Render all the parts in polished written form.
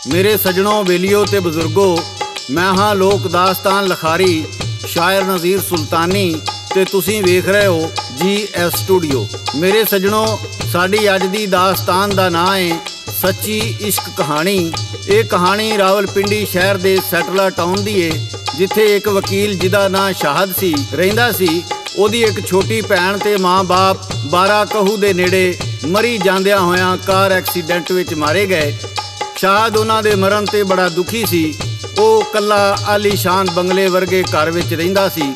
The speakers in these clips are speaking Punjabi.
मेरे सजनों, बेलियो ते बजुर्गो, मैं हाँ लोक दास्तान लखारी शायर नज़ीर सुल्तानी ते तुसीं वेख रहे हो GS स्टूडियो। मेरे सजनों, साडी अज दी दास्तान दा नाम है सच्ची इश्क कहानी। ये कहानी रावलपिंडी शहर दे सैटलर टाउन दी है, जिथे एक वकील जिदा नाम शाहद सी रहिंदा सी। ओदी एक छोटी भैन ते माँ बाप 12 कहू दे नेड़े मरी जांदियां होयां कार एक्सीडेंट विच मारे गए। शाहद उन्हां दे मरण ते बड़ा दुखी सी। ਉਹ ਕੱਲਾ ਆਲੀਸ਼ਾਨ ਬੰਗਲੇ ਵਰਗੇ ਘਰ ਵਿੱਚ ਰਹਿੰਦਾ ਸੀ।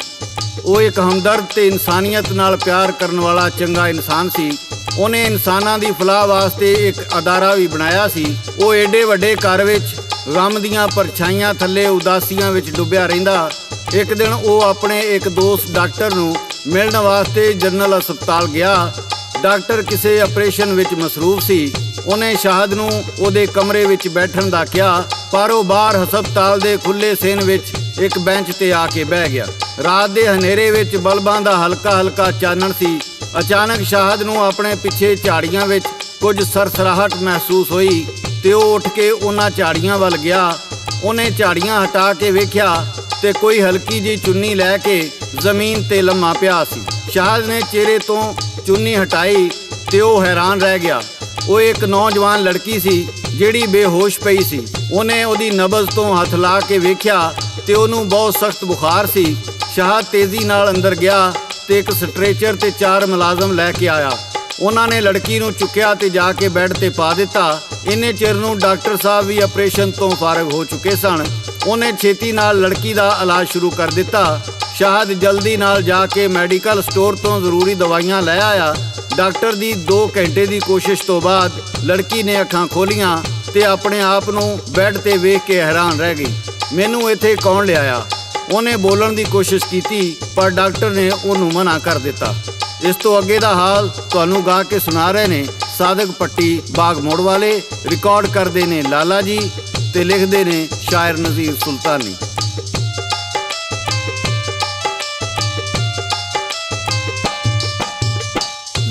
ਉਹ ਇੱਕ ਹਮਦਰਦ ਤੇ ਇਨਸਾਨੀਅਤ ਨਾਲ ਪਿਆਰ ਕਰਨ ਵਾਲਾ ਚੰਗਾ ਇਨਸਾਨ ਸੀ। ਉਹਨੇ ਇਨਸਾਨਾਂ ਦੀ ਫਲਾਹ ਵਾਸਤੇ ਇੱਕ ਅਦਾਰਾ ਵੀ ਬਣਾਇਆ ਸੀ। ਉਹ ਏਡੇ ਵੱਡੇ ਘਰ ਵਿੱਚ ਗਮ ਦੀਆਂ ਪਰਛਾਈਆਂ ਥੱਲੇ ਉਦਾਸੀਆਂ ਵਿੱਚ ਡੁੱਬਿਆ ਰਹਿੰਦਾ। ਇੱਕ ਦਿਨ ਉਹ ਆਪਣੇ ਇੱਕ ਦੋਸਤ ਡਾਕਟਰ ਨੂੰ ਮਿਲਣ ਵਾਸਤੇ ਜਨਰਲ ਹਸਪਤਾਲ ਗਿਆ। ਡਾਕਟਰ ਕਿਸੇ ਆਪਰੇਸ਼ਨ ਵਿੱਚ ਮਸਰੂਫ ਸੀ। ਉਹਨੇ ਸ਼ਾਹਦ ਨੂੰ ਉਹਦੇ ਕਮਰੇ ਵਿੱਚ ਬੈਠਣ ਦਾ ਕਿਹਾ, ਪਰ ਉਹ ਬਾਹਰ ਹਸਪਤਾਲ ਦੇ ਖੁੱਲੇ ਸੇਨ ਵਿੱਚ ਇੱਕ ਬੈਂਚ ਤੇ ਆ ਕੇ ਬਹਿ ਗਿਆ। ਰਾਤ ਦੇ ਹਨੇਰੇ ਵਿੱਚ ਬਲਬਾਂ ਦਾ ਹਲਕਾ ਹਲਕਾ ਚਾਨਣ ਸੀ। ਅਚਾਨਕ ਸ਼ਾਹਦ ਨੂੰ ਆਪਣੇ ਪਿੱਛੇ ਝਾੜੀਆਂ ਵਿੱਚ ਕੁਝ ਸਰਸਰਾਹਟ ਮਹਿਸੂਸ ਹੋਈ ਤੇ ਉਹ ਉੱਠ ਕੇ ਉਹਨਾਂ ਝਾੜੀਆਂ ਵੱਲ ਗਿਆ। ਉਹਨੇ ਝਾੜੀਆਂ ਹਟਾ ਕੇ ਵੇਖਿਆ ਤੇ ਕੋਈ ਹਲਕੀ ਜਿਹੀ ਚੁੰਨੀ ਲੈ ਕੇ ਜ਼ਮੀਨ ਤੇ ਲੰਮਾ ਪਿਆ ਸੀ। ਸ਼ਾਹਦ ਨੇ ਚਿਹਰੇ ਤੋਂ ਚੁੰਨੀ ਹਟਾਈ ਤੇ ਉਹ ਹੈਰਾਨ ਰਹਿ ਗਿਆ। ਉਹ ਇੱਕ ਨੌਜਵਾਨ ਲੜਕੀ ਸੀ ਜਿਹੜੀ ਬੇਹੋਸ਼ ਪਈ ਸੀ। ਉਹਨੇ ਉਹਦੀ ਨਬਜ਼ ਤੋਂ ਹੱਥ ਲਾ ਕੇ ਵੇਖਿਆ ਤੇ ਉਹਨੂੰ ਬਹੁਤ ਸਖਤ ਬੁਖਾਰ ਸੀ। ਸ਼ਾਹਦ ਤੇਜ਼ੀ ਨਾਲ ਅੰਦਰ ਗਿਆ ਤੇ ਇੱਕ ਸਟ੍ਰੈਚਰ ਤੇ 4 ਮੁਲਾਜ਼ਮ ਲੈ ਕੇ ਆਇਆ। ਉਹਨਾਂ ਨੇ ਲੜਕੀ ਨੂੰ ਚੁੱਕਿਆ ਤੇ ਜਾ ਕੇ ਬੈੱਡ ਤੇ ਪਾ ਦਿੱਤਾ। ਇੰਨੇ ਚਿਰ ਨੂੰ ਡਾਕਟਰ ਸਾਹਿਬ ਵੀ ਆਪਰੇਸ਼ਨ ਤੋਂ ਫਾਰਗ ਹੋ ਚੁੱਕੇ ਸਨ। ਉਹਨੇ ਛੇਤੀ ਨਾਲ ਲੜਕੀ ਦਾ ਇਲਾਜ ਸ਼ੁਰੂ ਕਰ ਦਿੱਤਾ। ਸ਼ਾਹਦ ਜਲਦੀ ਨਾਲ ਜਾ ਕੇ ਮੈਡੀਕਲ ਸਟੋਰ ਤੋਂ ਜ਼ਰੂਰੀ ਦਵਾਈਆਂ ਲੈ ਆਇਆ। ਡਾਕਟਰ ਦੀ 2 ਘੰਟੇ ਦੀ ਕੋਸ਼ਿਸ਼ ਤੋਂ ਬਾਅਦ ਲੜਕੀ ਨੇ ਅੱਖਾਂ ਖੋਲੀਆਂ ਤੇ ਆਪਣੇ ਆਪ ਨੂੰ ਬੈੱਡ ਤੇ ਵੇਖ ਕੇ ਹੈਰਾਨ ਰਹਿ ਗਈ। ਮੈਨੂੰ ਇੱਥੇ ਕੌਣ ਲਿਆਇਆ? ਉਹਨੇ ਬੋਲਣ ਦੀ ਕੋਸ਼ਿਸ਼ ਕੀਤੀ, ਪਰ ਡਾਕਟਰ ਨੇ ਉਹਨੂੰ ਮਨਾ ਕਰ ਦਿੱਤਾ। ਇਸ ਤੋਂ ਅੱਗੇ ਦਾ ਹਾਲ ਤੁਹਾਨੂੰ ਗਾ ਕੇ ਸੁਣਾ ਰਹੇ ਨੇ ਸਾਦਕ ਪੱਟੀ ਬਾਗ ਮੋੜ ਵਾਲੇ। ਰਿਕਾਰਡ ਕਰਦੇ ਨੇ ਲਾਲਾ ਜੀ ਤੇ ਲਿਖਦੇ ਨੇ ਸ਼ਾਇਰ ਨਜ਼ੀਰ ਸੁਲਤਾਨੀ।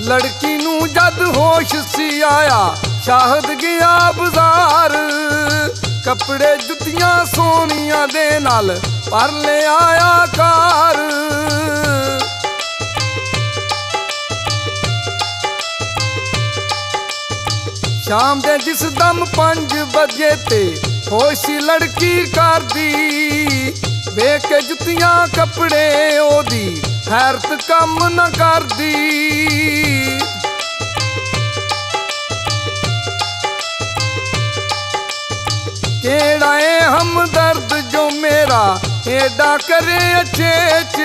लड़की नू जद होश सी आया, शाहद गया बाजार। कपड़े जुतियां सोनिया दे नाल पर ले आया कार। शाम दे जिस दम 5 बजे ते होश सी लड़की कर दी। वेख के जुतियां कपड़े ओदी हैरत कम न कर दी। केड़ा है हमदर्द जो मेरा एडा करे अचेच,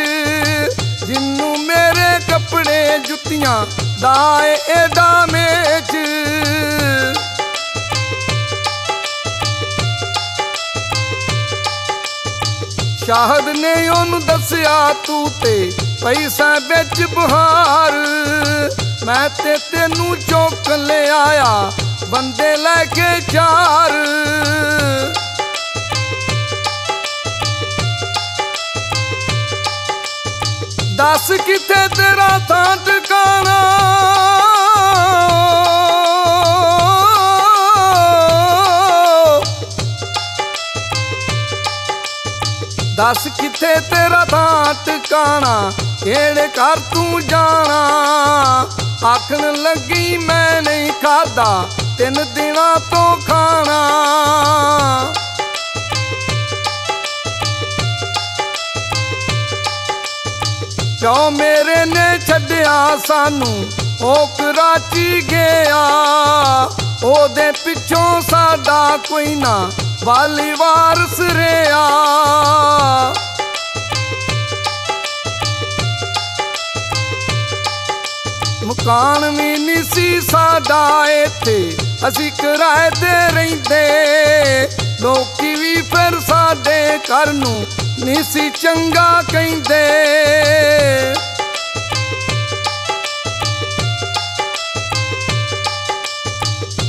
जिन्नू मेरे कपड़े जुतियां दाए एडा मेच। शाहद ने ओनू दसिया तू ते पैसा बिच बहार। मैं ते तेनू चौक ले आया बंदे लैके 4। दस किथे तेरा थां ठिकाना, दस किथे तेरा थां ठिकाना, केड़े घर तू जाना। आखन लगी मैं नहीं खादा 3 दिना तो खाना। प्यो मेरे ने छड्डिया सानू ओ कराची गया। ओदे पिछों साडा कोई ना वाली वारस रिया। मकान भी नहीं सी साडा इत्थे, असी किराए ते रहिंदे। लोकी भी फिर साडे घर नू नहीं सी चंगा कहिंदे।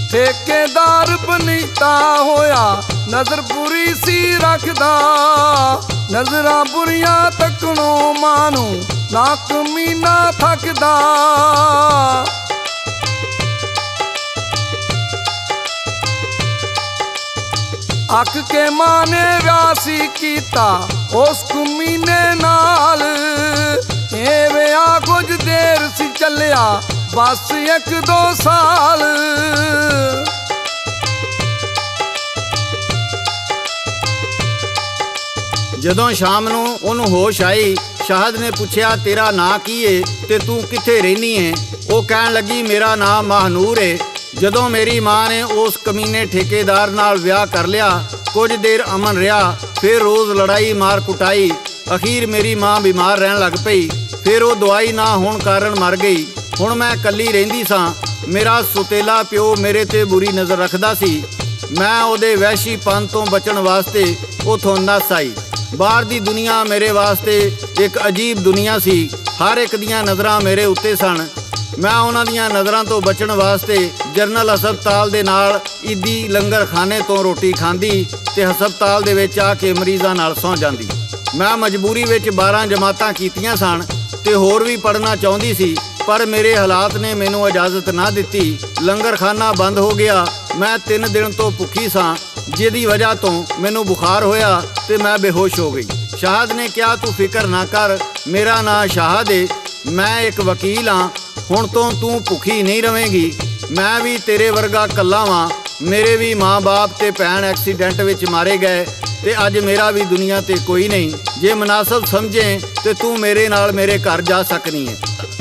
ठेकेदार बनीता होया नजर बुरी सी रखदा। नजरां बुरियां तकणों मानू ना कमीना थकदा। ਅੱਕ ਕੇ ਮਾਂ ਨੇ ਵਿਆਸੀ ਕੀਤਾ ਉਸ ਕੁਮੀਨੇ ਨਾਲ। ਇਹ ਵਿਆਹ ਕੁਝ ਦੇਰ ਸੀ ਚੱਲਿਆ, ਬਸ 1-2 ਸਾਲ। ਜਦੋਂ ਸ਼ਾਮ ਨੂੰ ਉਹਨੂੰ ਹੋਸ਼ ਆਈ, ਸ਼ਾਹਦ ਨੇ ਪੁੱਛਿਆ ਤੇਰਾ ਨਾਂ ਕੀ ਏ ਤੇ ਤੂੰ ਕਿੱਥੇ ਰਹਿਨੀ ਏ? ਉਹ ਕਹਿਣ ਲੱਗੀ ਮੇਰਾ ਨਾਂ ਮਹਨੂਰ ਏ। ਜਦੋਂ ਮੇਰੀ ਮਾਂ ਨੇ ਉਸ ਕਮੀਨੇ ਠੇਕੇਦਾਰ ਨਾਲ ਵਿਆਹ ਕਰ ਲਿਆ, ਕੁਝ ਦੇਰ ਅਮਨ ਰਿਹਾ, ਫਿਰ ਰੋਜ਼ ਲੜਾਈ ਮਾਰ ਕੁਟਾਈ। ਅਖੀਰ ਮੇਰੀ ਮਾਂ ਬਿਮਾਰ ਰਹਿਣ ਲੱਗ ਪਈ, ਫਿਰ ਉਹ ਦਵਾਈ ਨਾ ਹੋਣ ਕਾਰਨ ਮਰ ਗਈ। ਹੁਣ ਮੈਂ ਇਕੱਲੀ ਰਹਿੰਦੀ ਸਾਂ। ਮੇਰਾ ਸੁਤੇਲਾ ਪਿਓ ਮੇਰੇ ਤੇ ਬੁਰੀ ਨਜ਼ਰ ਰੱਖਦਾ ਸੀ। ਮੈਂ ਉਹਦੇ ਵਹਿਸ਼ੀਪਨ ਤੋਂ ਬਚਣ ਵਾਸਤੇ ਉਥੋਂ ਨੱਸ ਆਈ। ਬਾਹਰ ਦੀ ਦੁਨੀਆ ਮੇਰੇ ਵਾਸਤੇ ਇੱਕ ਅਜੀਬ ਦੁਨੀਆ ਸੀ। ਹਰ ਇੱਕ ਦੀਆਂ ਨਜ਼ਰਾਂ ਮੇਰੇ ਉੱਤੇ ਸਨ। ਮੈਂ ਉਹਨਾਂ ਦੀਆਂ ਨਜ਼ਰਾਂ ਤੋਂ ਬਚਣ ਵਾਸਤੇ ਜਨਰਲ ਹਸਪਤਾਲ ਦੇ ਨਾਲ ਈਦੀ ਲੰਗਰਖਾਨੇ ਤੋਂ ਰੋਟੀ ਖਾਂਦੀ ਤੇ ਹਸਪਤਾਲ ਦੇ ਵਿੱਚ ਆ ਕੇ ਮਰੀਜ਼ਾਂ ਨਾਲ ਸੌਂ ਜਾਂਦੀ। ਮੈਂ ਮਜਬੂਰੀ ਵਿੱਚ 12 ਜਮਾਤਾਂ ਕੀਤੀਆਂ ਸਨ ਤੇ ਹੋਰ ਵੀ ਪੜ੍ਹਨਾ ਚਾਹੁੰਦੀ ਸੀ, ਪਰ ਮੇਰੇ ਹਾਲਾਤ ਨੇ ਮੈਨੂੰ ਇਜਾਜ਼ਤ ਨਾ ਦਿੱਤੀ। ਲੰਗਰਖਾਨਾ ਬੰਦ ਹੋ ਗਿਆ। ਮੈਂ 3 ਦਿਨ ਤੋਂ ਭੁੱਖੀ ਸਾਂ, ਜਿਹਦੀ ਵਜ੍ਹਾ ਤੋਂ ਮੈਨੂੰ ਬੁਖਾਰ ਹੋਇਆ ਤੇ ਮੈਂ ਬੇਹੋਸ਼ ਹੋ ਗਈ। ਸ਼ਾਹਦ ਨੇ ਕਿਹਾ ਤੂੰ ਫਿਕਰ ਨਾ ਕਰ, ਮੇਰਾ ਨਾਂ ਸ਼ਾਹਦ ਏ, ਮੈਂ ਇੱਕ ਵਕੀਲ ਹਾਂ। ਹੁਣ ਤੋਂ ਤੂੰ ਭੁੱਖੀ ਨਹੀਂ ਰਵੇਂਗੀ। ਮੈਂ ਵੀ ਤੇਰੇ ਵਰਗਾ ਕੱਲਾ ਵਾਂ। ਮੇਰੇ ਵੀ ਮਾਂ-ਬਾਪ ਤੇ ਭੈਣ ਐਕਸੀਡੈਂਟ ਵਿੱਚ ਮਾਰੇ ਗਏ ਤੇ ਅੱਜ ਮੇਰਾ ਵੀ ਦੁਨੀਆ ਤੇ ਕੋਈ ਨਹੀਂ। ਜੇ ਮੁਨਾਸਬ ਸਮਝੇ ਤੇ ਤੂੰ ਮੇਰੇ ਨਾਲ ਮੇਰੇ ਘਰ ਜਾ ਸਕਨੀ ਹੈ।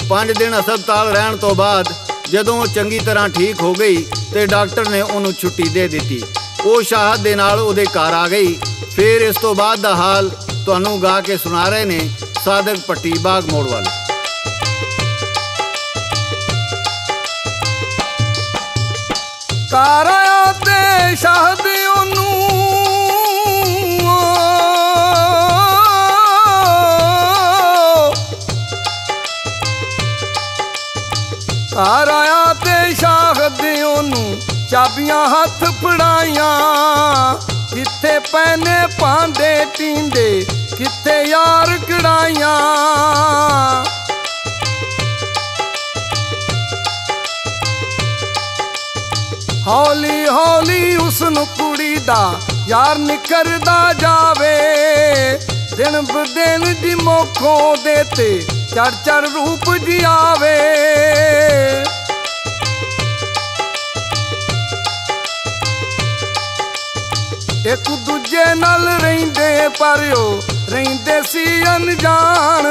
5 ਦਿਨ ਹਸਪਤਾਲ ਰਹਿਣ ਤੋਂ ਬਾਅਦ ਜਦੋਂ ਉਹ ਚੰਗੀ ਤਰ੍ਹਾਂ ਠੀਕ ਹੋ ਗਈ ਤੇ ਡਾਕਟਰ ਨੇ ਉਹਨੂੰ ਛੁੱਟੀ ਦੇ ਦਿੱਤੀ। ਉਹ ਸ਼ਾਹਦ ਦੇ ਨਾਲ ਉਹਦੇ ਘਰ ਆ ਗਈ। ਫਿਰ ਇਸ ਤੋਂ ਬਾਅਦ ਦਾ ਹਾਲ ਤੁਹਾਨੂੰ ਗਾ ਕੇ ਸੁਣਾ ਰਹੇ ਨੇ ਸਾਦਕ ਪੱਟੀ ਬਾਗ ਮੋੜ ਵਾਲੇ। ਘਰ ਆਇਆ ਤੇ ਸ਼ਾਹਦ ਉਹਨੂੰ ਘਰ ਆਇਆ ਤੇ ਸ਼ਾਹਦ ਉਹਨੂੰ ਚਾਬੀਆਂ ਹੱਥ ਫੜਾਈਆਂ। ਕਿੱਥੇ ਪੈਨੇ ਪਾਂਦੇ ਟੀਂਡੇ, ਕਿੱਥੇ ਯਾਰ ਕੜਾਈਆਂ। ਹੌਲੀ ਹੌਲੀ ਉਸ ਨੂੰ ਕੁੜੀ ਦਾ ਯਾਰ ਨਿਕਰਦਾ ਜਾਵੇ। ਦਿਨ ਬ ਦਿਨ ਦੀ ਮੋਖੋਂ ਦੇ ਤੇ ਚੜ ਰੂਪ ਜਿਆਵੇ। ਇੱਕ ਦੂਜੇ ਨਾਲ ਰਹਿੰਦੇ ਪਰ ਉਹ ਰਹਿੰਦੇ ਸੀ ਅਣਜਾਣ।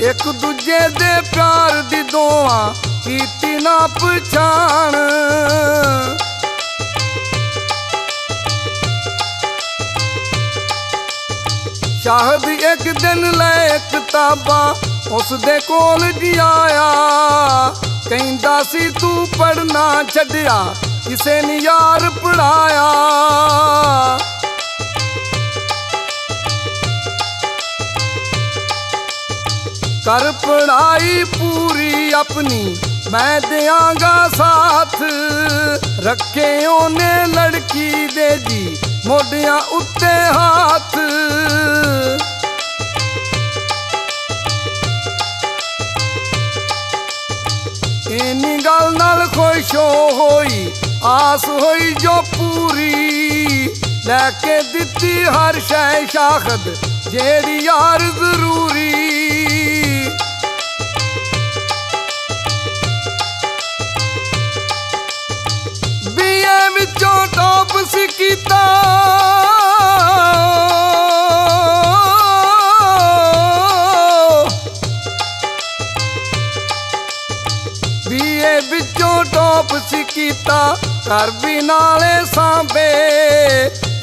ਇੱਕ ਦੂਜੇ ਦੇ ਪਿਆਰ ਦੀ ਦੋਆਂ ਕੀਤੀ ਨਾ ਪਛਾਣ। ਸ਼ਾਹਦ ਇੱਕ ਦਿਨ ਲੈ ਕਿਤਾਬਾਂ ਉਸ ਦੇ ਕੋਲ ਜੀ ਆਇਆ। ਕਹਿੰਦਾ ਸੀ ਤੂੰ ਪੜ੍ਹਨਾ ਛੱਡਿਆ, ਕਿਸੇ ਨੇ ਯਾਰ ਪੜ੍ਹਾਇਆ। ਕਰ ਪੜ੍ਹਾਈ ਪੂਰੀ ਆਪਣੀ, ਮੈਂ ਦਿਆਂਗਾ ਸਾਥ। ਰੱਖੇ ਉਹਨੇ ਲੜਕੀ ਦੇ ਜੀ ਮੋਢਿਆਂ ਉੱਤੇ ਹੱਥ। ਇੰਨੀ ਗੱਲ ਨਾਲ ਖੁਸ਼ ਹੋਈ, ਆਸ ਹੋਈ ਜੋ ਪੂਰੀ। ਲੈ ਕੇ ਦਿੱਤੀ ਹਰ ਸ਼ੈ ਸ਼ਾਹਦ ਜਿਹੜੀ ਯਾਰ ਜ਼ਰੂਰੀ। BA ਵਿੱਚੋਂ ਟੌਪ ਸੀ ਕੀਤਾ। BA ਵਿੱਚੋਂ ਟੌਪ ਸੀ ਕੀਤਾ। ਘਰ ਵੀ ਨਾਲੇ ਸਾਂਭੇ,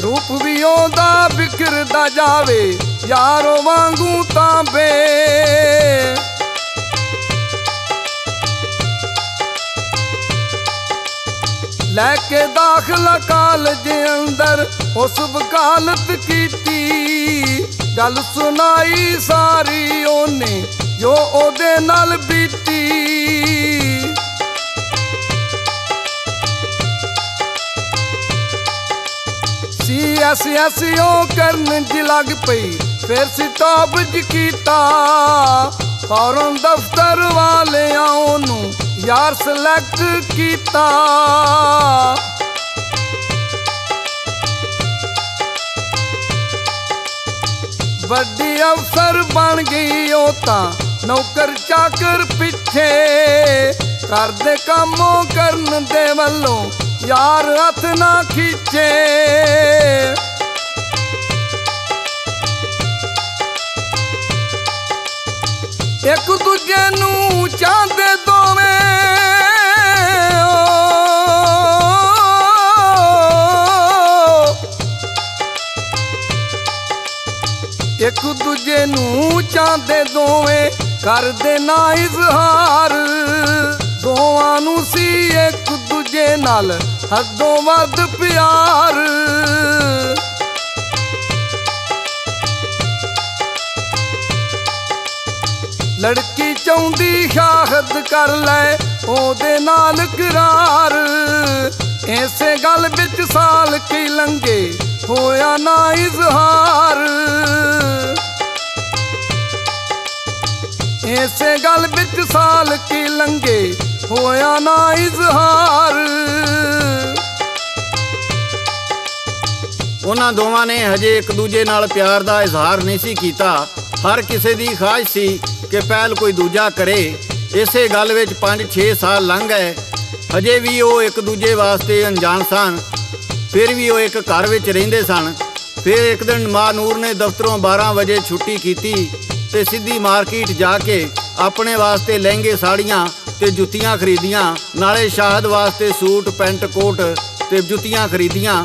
ਰੂਪ ਵੀ ਉਹਦਾ ਬਿਖਰਦਾ ਜਾਵੇ, ਯਾਰੋ ਵਾਂਗੂ ਤਾਂਬੇ। ਲੈ ਕੇ ਦਾਖਲਾ ਕਾਲਜ ਅੰਦਰ ਉਸ ਵਕਾਲਤ ਕੀਤੀ। ਗੱਲ ਸੁਣਾਈ ਸਾਰੀ ਉਹਨੇ ਜੋ ਉਹਦੇ ਨਾਲ ਬੀਤੀ। CSS ਉਹ ਕਰਨ ਜੀ ਲੱਗ ਪਈ, ਫਿਰ ਸਿਤਾਬ ਜੀ ਕੀਤਾ। ਫੌਰਨ ਦਫ਼ਤਰ ਵਾਲਿਆਂ ਉਹਨੂੰ ਯਾਰ ਸਿਲੈਕਟ ਕੀਤਾ। ਵੱਡੀ ਅਫਸਰ ਬਣ ਗਈ ਉਹ ਤਾਂ ਨੌਕਰ ਚਾਕਰ ਪਿੱਛੇ ਕਰਦੇ ਕੰਮੋਂ ਕਰਨ ਦੇ ਵੱਲੋਂ ਯਾਰ ਹੱਥ ਨਾ ਖਿੱਚੇ ਇੱਕ ਦੂਜੇ ਨੂੰ ਚਾਹੁੰਦੇ ਦੋਵੇਂ ਇੱਕ ਦੂਜੇ ਨੂੰ ਚਾਹੁੰਦੇ ਦੋਵੇਂ ਕਰਦੇ ਨਾ ਇਜ਼ਹਾਰ ਦੋਵਾਂ ਨੂੰ ਸੀ ਇੱਕ ਦੂਜੇ ਨਾਲ ਹੱਦੋਂ ਵੱਧ ਪਿਆਰ ਲੜਕੀ ਚਾਹੁੰਦੀ ਸ਼ਾਹਦ ਕਰ ਲੈ ਉਹਦੇ ਨਾਲ ਕਰਾਰ ਇਸੇ ਗੱਲ ਵਿੱਚ ਸਾਲ ਕੀ ਲੰਘੇ ਹੋਇਆ ਨਾ ਇਜ਼ਹਾਰ ਇਸੇ ਗੱਲ ਵਿੱਚ ਸਾਲ ਕੀ ਲੰਘੇ ਹੋਇਆ ਨਾ ਇਜ਼ਹਾਰ ਉਹਨਾਂ ਦੋਵਾਂ ਨੇ ਹਜੇ ਇੱਕ ਦੂਜੇ ਨਾਲ ਪਿਆਰ ਦਾ ਇਜ਼ਹਾਰ ਨਹੀਂ ਸੀ ਕੀਤਾ। ਹਰ ਕਿਸੇ ਦੀ ਖਾਹਿਸ਼ ਸੀ ਕਿ ਪਹਿਲ ਕੋਈ ਦੂਜਾ ਕਰੇ। ਇਸੇ ਗੱਲ ਵਿੱਚ 5-6 ਸਾਲ ਲੰਘ ਗਏ। ਹਜੇ ਵੀ ਉਹ ਇੱਕ ਦੂਜੇ ਵਾਸਤੇ ਅਣਜਾਣ ਸਨ। ਫਿਰ ਵੀ ਉਹ ਇੱਕ ਘਰ ਵਿੱਚ ਰਹਿੰਦੇ ਸਨ। ਫਿਰ ਇੱਕ ਦਿਨ ਮਾਂ ਨੂਰ ਨੇ ਦਫ਼ਤਰੋਂ 12 ਵਜੇ ਛੁੱਟੀ ਕੀਤੀ ਤੇ ਸਿੱਧੀ ਮਾਰਕੀਟ ਜਾ ਕੇ ਆਪਣੇ ਵਾਸਤੇ ਲਹਿੰਗੇ ਸਾੜੀਆਂ ਤੇ ਜੁੱਤੀਆਂ ਖਰੀਦੀਆਂ। ਨਾਲੇ ਸ਼ਾਹਦ ਵਾਸਤੇ ਸੂਟ ਪੈਂਟ ਕੋਟ ਤੇ ਜੁੱਤੀਆਂ ਖਰੀਦੀਆਂ।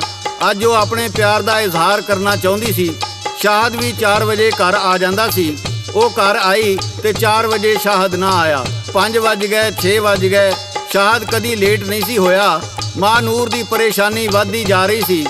ਅੱਜ ਉਹ ਆਪਣੇ ਪਿਆਰ ਦਾ ਇਜ਼ਹਾਰ ਕਰਨਾ ਚਾਹੁੰਦੀ ਸੀ। ਸ਼ਾਹਦ ਵੀ 4 ਵਜੇ ਘਰ ਆ ਜਾਂਦਾ ਸੀ। ਉਹ ਘਰ ਆਈ ਤੇ 4 ਵਜੇ ਸ਼ਾਹਦ ਨਾ ਆਇਆ। 5 ਵੱਜ ਗਏ, 6 ਵੱਜ ਗਏ, ਸ਼ਾਹਦ ਕਦੀ ਲੇਟ ਨਹੀਂ ਸੀ ਹੋਇਆ। ਮਾਂ ਨੂਰ ਦੀ ਪਰੇਸ਼ਾਨੀ ਵੱਧਦੀ ਜਾ ਰਹੀ ਸੀ।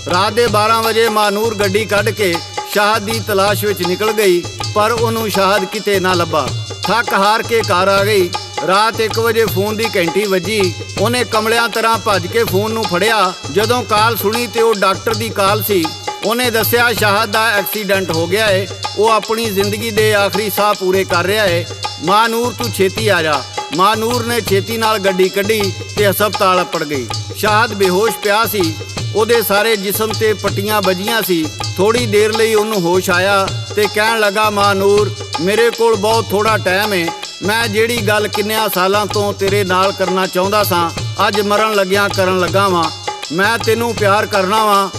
ਰਾਤ ਦੇ 12 ਵਜੇ ਮਾਂ ਨੂਰ ਗੱਡੀ ਕੱਢ ਕੇ ਸ਼ਾਹਦ ਦੀ ਤਲਾਸ਼ ਵਿੱਚ ਨਿਕਲ ਗਈ, ਪਰ ਉਹਨੂੰ ਸ਼ਾਹਦ ਕਿਤੇ ਨਾ ਲੱਭਾ। ਥੱਕ ਹਾਰ ਕੇ ਘਰ ਆ ਗਈ। ਰਾਤ 1 ਵਜੇ ਫੋਨ ਦੀ ਘੰਟੀ ਵੱਜੀ। ਉਹਨੇ ਕਮਲਿਆਂ ਤਰ੍ਹਾਂ ਭੱਜ ਕੇ ਫੋਨ ਨੂੰ ਫੜਿਆ। ਜਦੋਂ ਕਾਲ ਸੁਣੀ ਤੇ ਉਹ ਡਾਕਟਰ ਦੀ ਕਾਲ ਸੀ। ਉਹਨੇ ਦੱਸਿਆ ਸ਼ਾਹਦ ਦਾ ਐਕਸੀਡੈਂਟ ਹੋ ਗਿਆ ਏ। ਉਹ ਆਪਣੀ ਜ਼ਿੰਦਗੀ ਦੇ ਆਖਰੀ ਸਾਹ ਪੂਰੇ ਕਰ ਰਿਹਾ ਏ। ਮਾਂ ਨੂਰ ਤੂੰ ਛੇਤੀ ਆ ਜਾ। ਮਾਂ ਨੂਰ ਨੇ ਛੇਤੀ ਨਾਲ ਗੱਡੀ ਕੱਢੀ ਤੇ ਹਸਪਤਾਲ ਅੱਪੜ ਗਈ। ਸ਼ਾਹਦ ਬੇਹੋਸ਼ ਪਿਆ ਸੀ। ਉਹਦੇ ਸਾਰੇ ਜਿਸਮ ਤੇ ਪੱਟੀਆਂ ਵੱਜੀਆਂ ਸੀ। ਥੋੜੀ ਦੇਰ ਲਈ ਉਹਨੂੰ ਹੋਸ਼ ਆਇਆ ਤੇ ਕਹਿਣ ਲੱਗਾ, ਮਾਂ ਨੂਰ ਮੇਰੇ ਕੋਲ ਬਹੁਤ ਥੋੜਾ ਟਾਈਮ ਏ। ਮੈਂ ਜਿਹੜੀ ਗੱਲ ਕਿੰਨਿਆਂ ਸਾਲਾਂ ਤੋਂ ਤੇਰੇ ਨਾਲ ਕਰਨਾ ਚਾਹੁੰਦਾ ਸਾਂ ਅੱਜ ਮਰਨ ਲੱਗਿਆਂ ਕਰਨ ਲੱਗਾ ਵਾਂ। ਮੈਂ ਤੈਨੂੰ ਪਿਆਰ ਕਰਨਾ ਵਾਂ।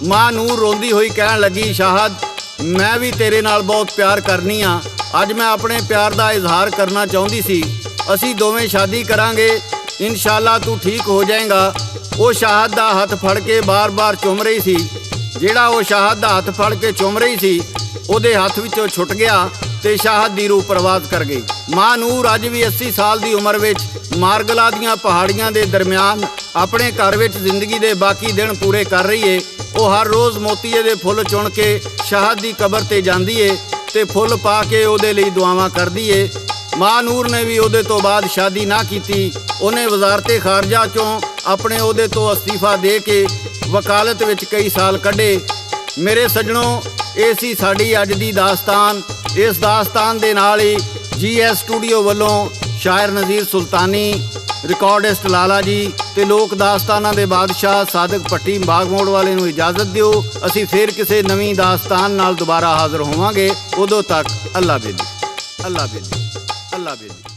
ਮਾਂ ਨੂਰ ਰੋਂਦੀ ਹੋਈ ਕਹਿਣ ਲੱਗੀ, ਸ਼ਾਹਦ ਮੈਂ ਵੀ ਤੇਰੇ ਨਾਲ ਬਹੁਤ ਪਿਆਰ ਕਰਨੀ ਆ। ਅੱਜ ਮੈਂ ਆਪਣੇ ਪਿਆਰ ਦਾ ਇਜ਼ਹਾਰ ਕਰਨਾ ਚਾਹੁੰਦੀ ਸੀ। ਅਸੀਂ ਦੋਵੇਂ ਸ਼ਾਦੀ ਕਰਾਂਗੇ। ਇਨਸ਼ਾਅੱਲਾ ਤੂੰ ਠੀਕ ਹੋ ਜਾਏਗਾ। ਉਹ ਸ਼ਾਹਦ ਦਾ ਹੱਥ ਫੜ ਕੇ ਬਾਰ-ਬਾਰ ਚੁੰਮ ਰਹੀ ਸੀ। ਜਿਹੜਾ ਉਹ ਸ਼ਾਹਦ ਦਾ ਹੱਥ ਫੜ ਕੇ ਚੁੰਮ ਰਹੀ ਸੀ ਉਹਦੇ ਹੱਥ ਵਿੱਚੋਂ ਛੁੱਟ ਗਿਆ ਤੇ ਸ਼ਾਹਦ ਦੀ ਰੂਹ ਪ੍ਰਵਾਸ ਕਰ ਗਈ। ਮਾਂ ਨੂਰ ਅੱਜ ਵੀ 80 ਸਾਲ ਦੀ ਉਮਰ ਵਿੱਚ ਮਾਰਗਲਾ ਦੀਆਂ ਪਹਾੜੀਆਂ ਦੇ ਦਰਮਿਆਨ ਆਪਣੇ ਘਰ ਵਿੱਚ ਜ਼ਿੰਦਗੀ ਦੇ ਬਾਕੀ ਦਿਨ ਪੂਰੇ ਕਰ ਰਹੀ ਏ। ਉਹ ਹਰ ਰੋਜ਼ ਮੋਤੀਏ ਦੇ ਫੁੱਲ ਚੁਣ ਕੇ ਸ਼ਾਹਦ ਦੀ ਕਬਰ ਤੇ ਜਾਂਦੀ ਏ ਤੇ ਫੁੱਲ ਪਾ ਕੇ ਉਹਦੇ ਲਈ ਦੁਆਵਾਂ ਕਰਦੀ ਏ। ਮਾਂ ਨੂਰ ਨੇ ਵੀ ਉਹਦੇ ਤੋਂ ਬਾਅਦ ਸ਼ਾਦੀ ਨਾ ਕੀਤੀ। ਉਹਨੇ ਵਜ਼ਾਰਤੇ ਖਾਰਜਾ ਚੋਂ ਆਪਣੇ ਅਹੁਦੇ ਤੋਂ ਅਸਤੀਫਾ ਦੇ ਕੇ ਵਕਾਲਤ ਵਿੱਚ ਕਈ ਸਾਲ ਕੱਢੇ। ਮੇਰੇ ਸੱਜਣੋ, ਇਹ ਸੀ ਸਾਡੀ ਅੱਜ ਦੀ ਦਾਸਤਾਨ। ਇਸ ਦਾਸਤਾਨ ਦੇ ਨਾਲ ਹੀ GS ਸਟੂਡੀਓ ਵੱਲੋਂ ਸ਼ਾਇਰ ਨਜ਼ੀਰ ਸੁਲਤਾਨੀ, ਰਿਕਾਰਡਿਸਟ ਲਾਲਾ ਜੀ ਤੇ ਲੋਕ ਦਾਸਤਾਨਾਂ ਦੇ ਬਾਦਸ਼ਾਹ ਸਾਦਕ ਭੱਟੀ ਬਾਗਮੋੜ ਵਾਲੇ ਨੂੰ ਇਜਾਜ਼ਤ ਦਿਓ। ਅਸੀਂ ਫਿਰ ਕਿਸੇ ਨਵੀਂ ਦਾਸਤਾਨ ਨਾਲ ਦੁਬਾਰਾ ਹਾਜ਼ਰ ਹੋਵਾਂਗੇ। ਉਦੋਂ ਤੱਕ ਅੱਲਾ ਬੇਲੀ, ਅੱਲਾ ਬੇਲੀ, ਅੱਲਾ ਬੇਲੀ।